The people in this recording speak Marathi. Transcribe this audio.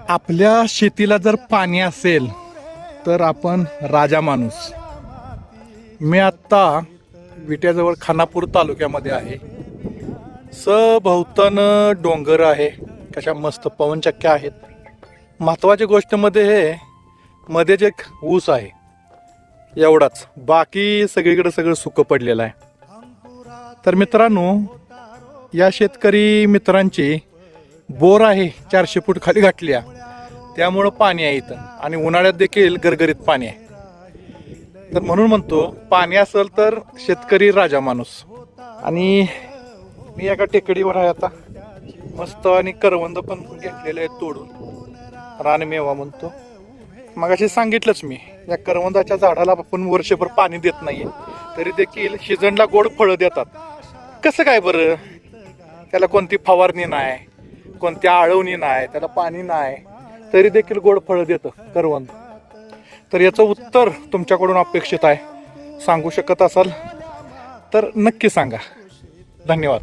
आपल्या शेतीला जर पाणी असेल तर आपण राजा माणूस. मी आत्ता विट्याजवळ खानापूर तालुक्यामध्ये आहे. सभोवतानं डोंगर आहे, कशा मस्त पवनचक्क्या आहेत. महत्त्वाची गोष्ट मध्ये हे मध्येच एक ऊस आहे, एवढाच. बाकी सगळीकडे सगळं सुकं पडलेलं आहे. तर मित्रांनो, या शेतकरी मित्रांची बोर आहे 400 फूट खाली घातल्या, त्यामुळं पाणी आहे इथं आणि उन्हाळ्यात देखील गरगरीत पाणी आहे. तर म्हणून म्हणतो, पाणी असेल तर शेतकरी राजा माणूस. आणि मी एका टेकडीवर आहे आता मस्त, आणि करवंद पण घेतलेले आहेत तोडून, रानमेवा म्हणतो. मगाशी सांगितलंच मी, या करवंदाच्या झाडाला आपण वर्षभर पाणी देत नाहीये, तरी देखील सीझनला गोड फळं देतात. कसं काय बरं? त्याला कोणती फवारणी नाही, कोणत्या आळवणी नाही, त्याला पाणी नाही, तरी देखील गोड फळं देतं करवंद. तर याचं उत्तर तुमच्याकडून अपेक्षित आहे. सांगू शकत असाल तर नक्की सांगा. धन्यवाद.